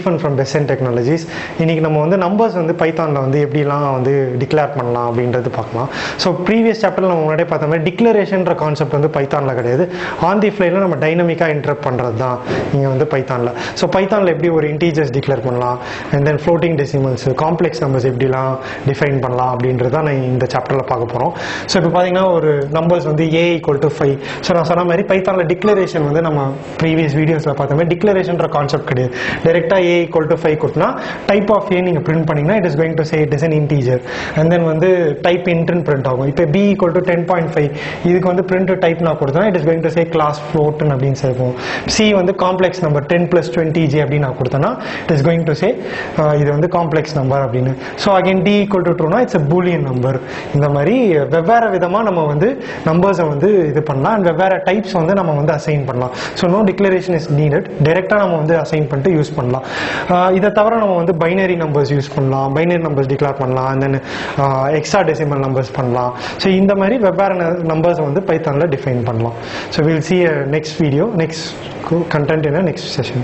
from Best Technologies. இன்னைக்கு நம்ம வந்து நம்பர்ஸ் வந்து பைத்தான்ல வந்து எப்படிலாம் வந்து டிக்ளேர் பண்ணலாம் அப்படின்றது பார்க்கலாம். ஸோ ப்ரீவியஸ் சாப்டர்ல நம்ம முன்னாடியே பார்த்த மாதிரி டிக்ளரேஷன்ற கான்செப்ட் வந்து பைத்தான்ல கிடையாது. ஆன் தி ஃப்ளைல நம்ம டைனமிக்காக இன்டரப்ட் பண்ணுறது தான் நீங்கள் வந்து பைத்தான்ல. ஸோ பைத்தான்ல எப்படி ஒரு இன்டீஜர்ஸ் டிக்ளேர் பண்ணலாம், and then floating decimals, complex numbers எப்படிலாம் டிஃபைன் பண்ணலாம் அப்படின்றது தான் நான் இந்த சாப்டர்ல பார்க்க போகிறோம். ஸோ இப்போ பார்த்தீங்கன்னா ஒரு நம்பர்ஸ் வந்து a = 5. ஸோ நான் சொன்ன மாதிரி பைத்தான்ல டிக்ளரேஷன் வந்து நம்ம ப்ரீவியஸ் வீடியோஸில் பார்த்த மாதிரி டிக்ளரேஷன்ற கான்செப்ட் கிடையாது. டைரெக்டாக a = 5 கொடுத்தனா டைப் ஆஃப் a நீங்கள் பிரிண்ட் பண்ணிங்கன்னா it is going to say it is an integer, and then வந்து டைப் இன்ட்னு பிரிண்ட் ஆகும். இப்போ b = 10.5 இதுக்கு வந்து பிரிண்ட் டைப் நான் கொடுத்தனா it is going to say class ஃப்ளோட்னு அப்படின்னு சொல்லுவோம். c வந்து காம்ப்ளெக்ஸ் நம்பர் 10 + 20j அப்படின்னு நான் கொடுத்தனா it is going to say இது வந்து காம்ப்ளெக்ஸ் நம்பர் அப்படின்னு. So again d = true it's a Boolean number. இந்த மாதிரி வெவ்வேறு விதமாக நம்ம வந்து நம்பர்ஸை வந்து இது பண்ணலாம், அண்ட் வெவ்வேறு டைப்ஸ் வந்து நம்ம வந்து அசைன் பண்ணலாம். So no declaration is needed, டைரெக்டாக நம்ம வந்து அசைன் பண்ணிட்டு யூஸ் பண்ணலாம். இதை தவிர நம்ம வந்து பைனரி நம்பர்ஸ் யூஸ் பண்ணலாம், பைனரி நம்பர்ஸ் டிக்ளேர் பண்ணலாம், and then extra decimal numbers பண்ணலாம். ஸோ இந்த மாதிரி வெவ்வேறு நம்பர்ஸ் வந்து பைத்தானில் டிஃபைன் பண்ணலாம். So will see a next video, next content in a next session.